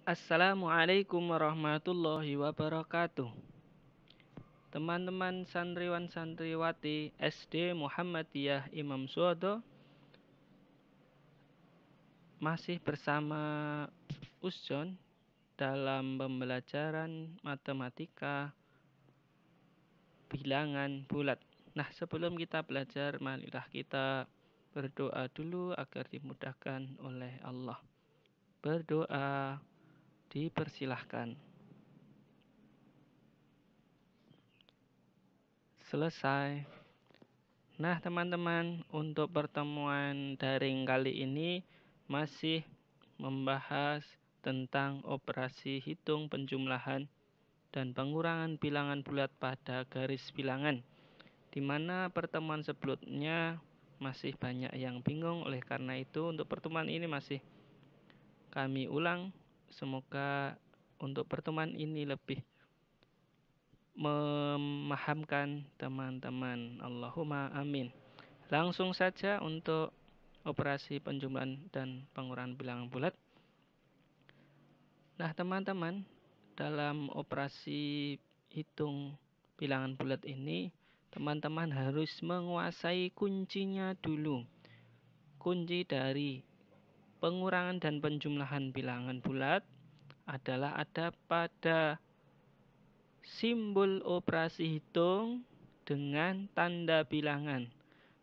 Assalamualaikum warahmatullahi wabarakatuh. Teman-teman santriwan santriwati SD Muhammadiyah Imam Suwodo, masih bersama Usjon dalam pembelajaran matematika bilangan bulat. Nah, sebelum kita belajar, marilah kita berdoa dulu agar dimudahkan oleh Allah. Berdoa dipersilahkan. Selesai. Nah, teman-teman, untuk pertemuan daring kali ini masih membahas tentang operasi hitung penjumlahan dan pengurangan bilangan bulat pada garis bilangan, di mana pertemuan sebelumnya masih banyak yang bingung. Oleh karena itu, untuk pertemuan ini masih kami ulang. Semoga untuk pertemuan ini lebih memahamkan teman-teman. Allahumma amin. Langsung saja untuk operasi penjumlahan dan pengurangan bilangan bulat. Nah, teman-teman, dalam operasi hitung bilangan bulat ini, teman-teman harus menguasai kuncinya dulu. Kunci dari pengurangan dan penjumlahan bilangan bulat adalah ada pada simbol operasi hitung dengan tanda bilangan.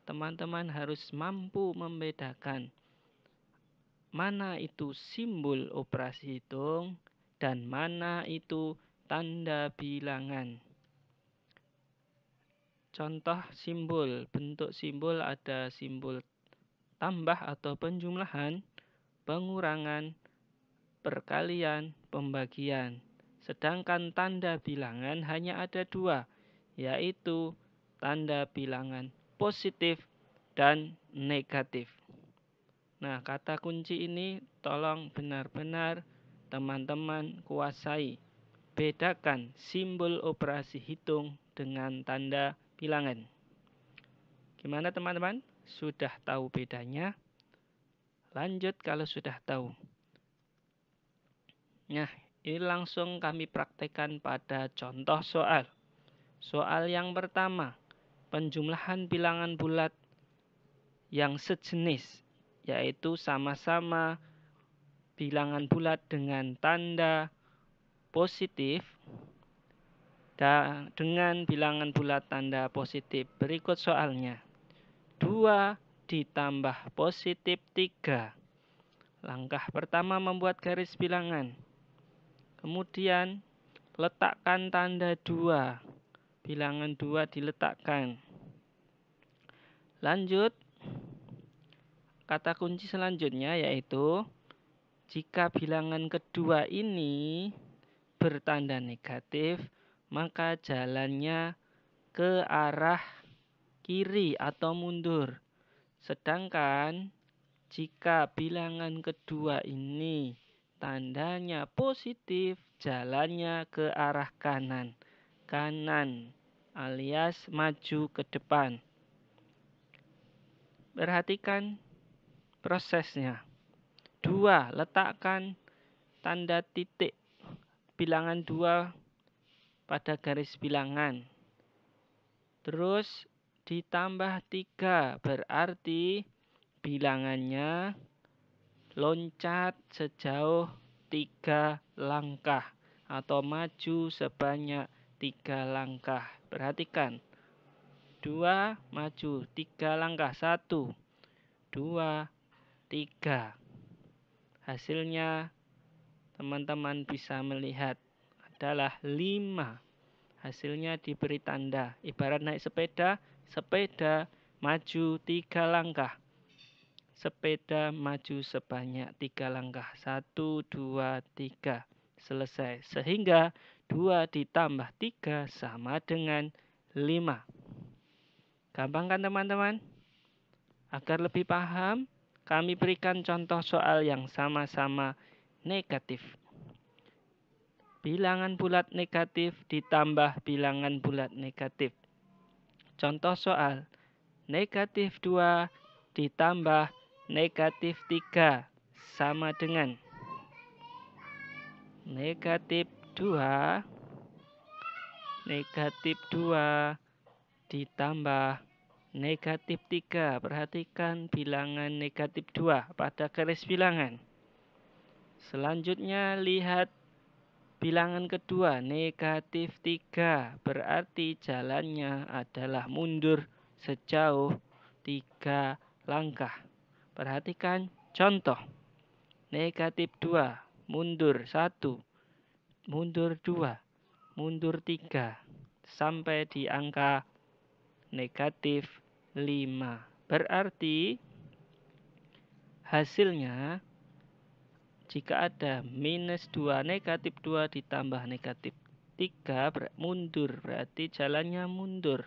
Teman-teman harus mampu membedakan mana itu simbol operasi hitung dan mana itu tanda bilangan. Contoh simbol, bentuk simbol ada simbol tambah atau penjumlahan, pengurangan, perkalian, pembagian. Sedangkan tanda bilangan hanya ada dua, yaitu tanda bilangan positif dan negatif. Nah, kata kunci ini tolong benar-benar teman-teman kuasai. Bedakan simbol operasi hitung dengan tanda bilangan. Gimana teman-teman? Sudah tahu bedanya? Lanjut kalau sudah tahu. Nah, ini langsung kami praktekkan pada contoh soal. Soal yang pertama, penjumlahan bilangan bulat yang sejenis, yaitu sama-sama bilangan bulat dengan tanda positif dan dengan bilangan bulat tanda positif. Berikut soalnya. 2 ditambah positif 3. Langkah pertama membuat garis bilangan. Kemudian letakkan tanda 2. Bilangan 2 diletakkan. Lanjut, kata kunci selanjutnya yaitu jika bilangan kedua ini bertanda negatif, maka jalannya ke arah kiri atau mundur. Sedangkan jika bilangan kedua ini tandanya positif, jalannya ke arah kanan. Kanan alias maju ke depan. Perhatikan prosesnya. 2. Letakkan tanda titik bilangan 2 pada garis bilangan. Terus ditambah 3, berarti bilangannya loncat sejauh 3 langkah atau maju sebanyak 3 langkah. Perhatikan. 2 maju 3 langkah. 1, 2, 3. Hasilnya teman-teman bisa melihat adalah 5. Hasilnya diberi tanda. Ibarat naik sepeda, sepeda maju 3 langkah. Sepeda maju sebanyak 3 langkah. 1, 2, 3. Selesai. Sehingga 2 ditambah 3 sama dengan 5. Gampang kan teman-teman? Agar lebih paham, kami berikan contoh soal yang sama-sama negatif. Bilangan bulat negatif ditambah bilangan bulat negatif. Contoh soal, negatif 2 ditambah negatif 3 sama dengan negatif 2, negatif 2 ditambah negatif 3. Perhatikan bilangan negatif 2 pada garis bilangan. Selanjutnya lihat bilangan kedua, negatif 3. Berarti jalannya adalah mundur sejauh 3 langkah. Perhatikan contoh. Negatif 2, mundur 1, mundur 2, mundur 3, sampai di angka negatif 5. Berarti hasilnya jika ada minus 2, negatif 2 ditambah negatif 3 mundur. Berarti jalannya mundur.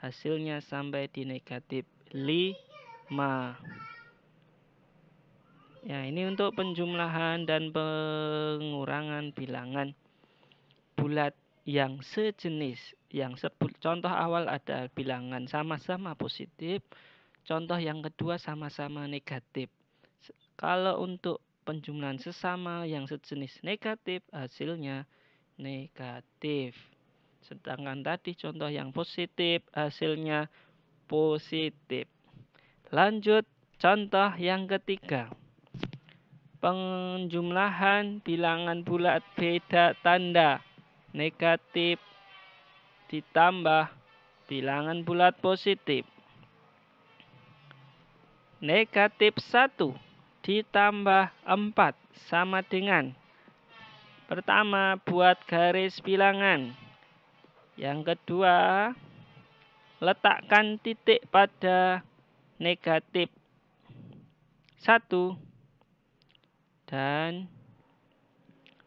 Hasilnya sampai di negatif 5. Ya, ini untuk penjumlahan dan pengurangan bilangan bulat yang sejenis. Contoh awal ada bilangan sama-sama positif. Contoh yang kedua sama-sama negatif. Kalau untuk penjumlahan sesama yang sejenis negatif, hasilnya negatif. Sedangkan tadi contoh yang positif, hasilnya positif. Lanjut contoh yang ketiga. Penjumlahan bilangan bulat beda tanda. Negatif ditambah bilangan bulat positif. Negatif 1 ditambah 4 sama dengan. Pertama, buat garis bilangan. Yang kedua, letakkan titik pada negatif 1 dan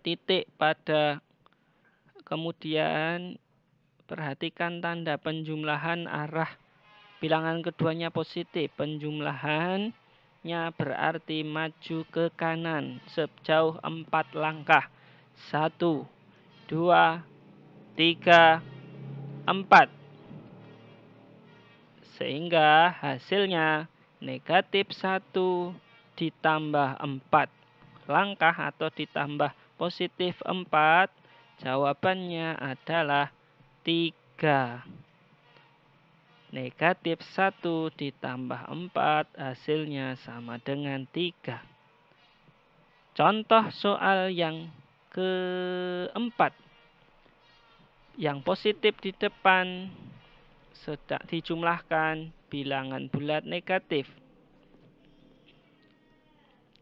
titik pada, kemudian perhatikan tanda penjumlahan arah bilangan keduanya positif. Penjumlahannya berarti maju ke kanan sejauh 4 langkah. 1, 2, 3, 4. Sehingga hasilnya negatif 1 ditambah 4 langkah atau ditambah positif 4. Jawabannya adalah 3. Negatif 1 ditambah 4 hasilnya sama dengan 3. Contoh soal yang keempat. Yang positif di depan sedang dijumlahkan bilangan bulat negatif.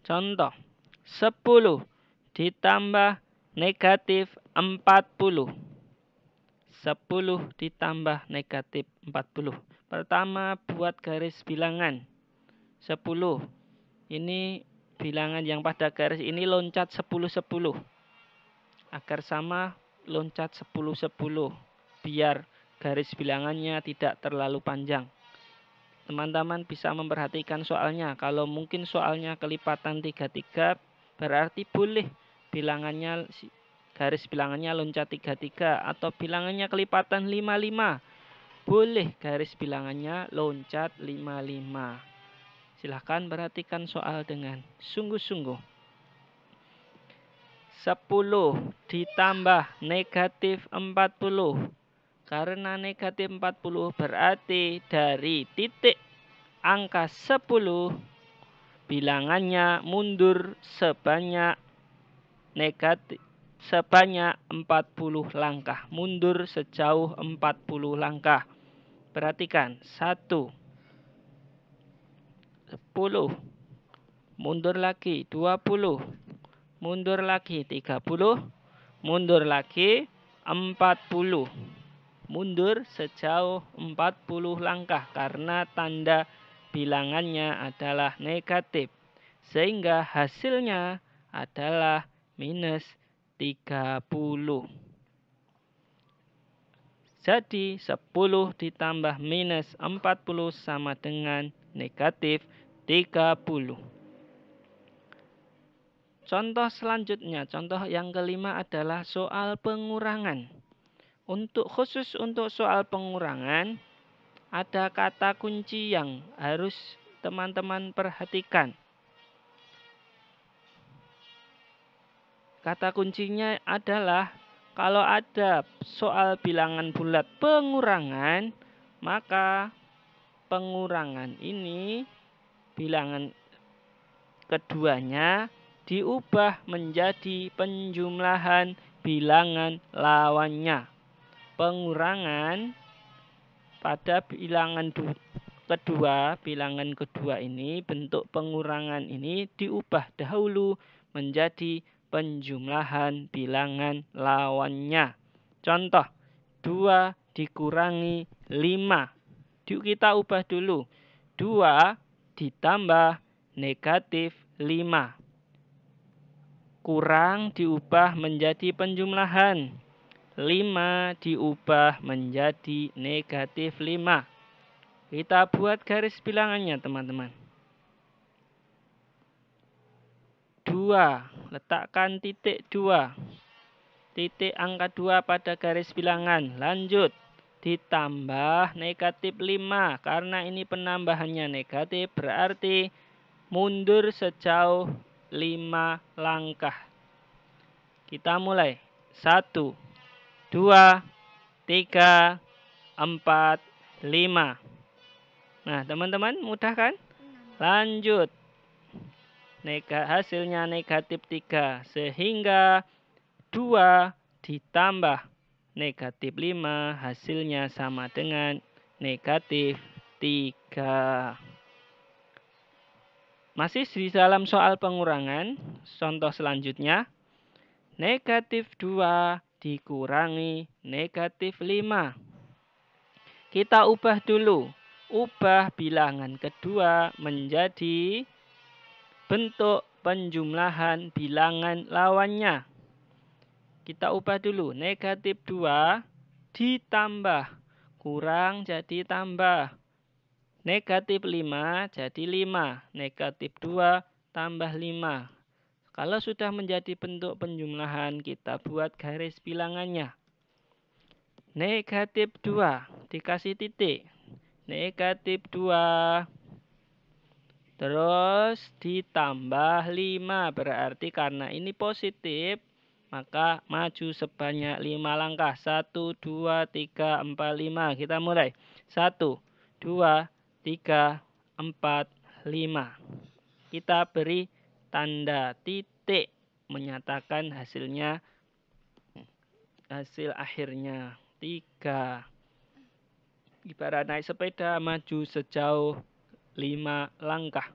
Contoh, 10 ditambah negatif 40. 10 ditambah negatif 40. Pertama, buat garis bilangan. 10. Ini bilangan yang pada garis ini loncat 10-10. Agar sama, loncat 10-10. Biar garis bilangannya tidak terlalu panjang. Teman-teman bisa memperhatikan soalnya. Kalau mungkin soalnya kelipatan 33, berarti boleh bilangannya, garis bilangannya loncat 33. Atau bilangannya kelipatan 55, boleh garis bilangannya loncat 55. Silahkan perhatikan soal dengan sungguh-sungguh. 10 ditambah negatif 40. Karena negatif 40 berarti dari titik angka 10 bilangannya mundur sebanyak 40 langkah. Mundur sejauh 40 langkah. Perhatikan, 1, 10, mundur lagi 20, mundur lagi 30, mundur lagi 40. Mundur sejauh 40 langkah karena tanda bilangannya adalah negatif. Sehingga hasilnya adalah minus 30. Jadi 10 ditambah minus 40 sama dengan negatif 30. Contoh selanjutnya, contoh yang kelima adalah soal pengurangan. Khusus untuk soal pengurangan, ada kata kunci yang harus teman-teman perhatikan. kata kuncinya adalah kalau ada soal bilangan bulat pengurangan, maka pengurangan ini bilangan keduanya diubah menjadi penjumlahan bilangan lawannya. Pengurangan pada bilangan kedua ini, bentuk pengurangan ini diubah dahulu menjadi penjumlahan bilangan lawannya. Contoh, 2 dikurangi 5. Yuk kita ubah dulu. 2 ditambah negatif 5. Kurang diubah menjadi penjumlahan. 5 diubah menjadi negatif 5. Kita buat garis bilangannya, teman-teman. 2, letakkan titik 2. Titik angka 2 pada garis bilangan. Lanjut, ditambah negatif 5. Karena ini penambahannya negatif, berarti mundur sejauh 5 langkah. Kita mulai. 1, 2, 3, 4, 5. Nah, teman-teman, mudah kan? Lanjut. Hasilnya negatif 3. Sehingga 2 ditambah negatif 5 hasilnya sama dengan negatif 3. Masih di dalam soal pengurangan. Contoh selanjutnya. Negatif 2 dikurangi negatif 5. Kita ubah dulu. Ubah bilangan kedua menjadi bentuk penjumlahan bilangan lawannya. Kita ubah dulu. Negatif 2 ditambah. Kurang jadi tambah. Negatif 5 jadi 5. Negatif 2 tambah 5. Kalau sudah menjadi bentuk penjumlahan, kita buat garis bilangannya. Negatif 2 dikasih titik. Negatif 2. Terus ditambah 5. Berarti karena ini positif, maka maju sebanyak 5 langkah. 1, 2, 3, 4, 5. Kita mulai. 1, 2, 3, 4, 5. Kita beri tanda titik menyatakan hasilnya, hasil akhirnya 3. Ibarat naik sepeda, maju sejauh 5 langkah.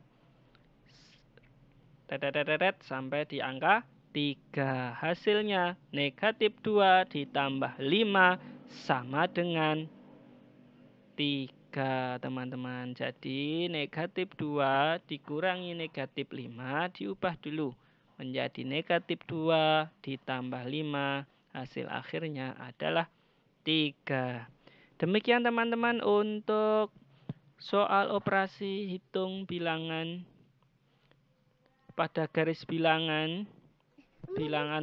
Tetet sampai di angka 3. Hasilnya negatif 2 ditambah 5 sama dengan 3, teman-teman. Jadi negatif 2 dikurangi negatif 5 diubah dulu menjadi negatif 2 ditambah 5. Hasil akhirnya adalah 3. Demikian, teman-teman, untuk soal operasi hitung bilangan pada garis bilangan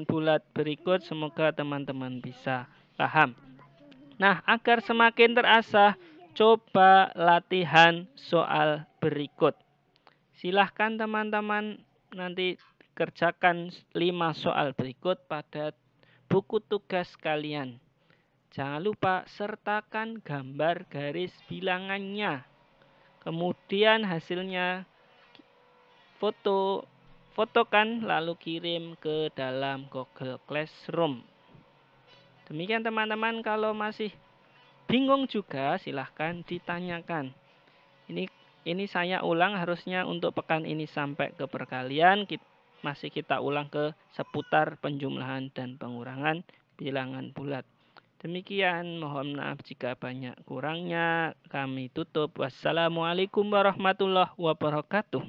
bulat berikut. Semoga teman-teman bisa paham. Nah, agar semakin terasa, coba latihan soal berikut. Silahkan teman-teman nanti kerjakan 5 soal berikut pada buku tugas kalian. Jangan lupa sertakan gambar garis bilangannya. Kemudian hasilnya fotokan lalu kirim ke dalam Google Classroom. Demikian, teman-teman. Kalau masih bingung juga, silahkan ditanyakan. Ini saya ulang, harusnya untuk pekan ini sampai ke perkalian. Masih kita ulang ke seputar penjumlahan dan pengurangan bilangan bulat. Demikian, mohon maaf jika banyak kurangnya. Kami tutup. Wassalamualaikum warahmatullahi wabarakatuh.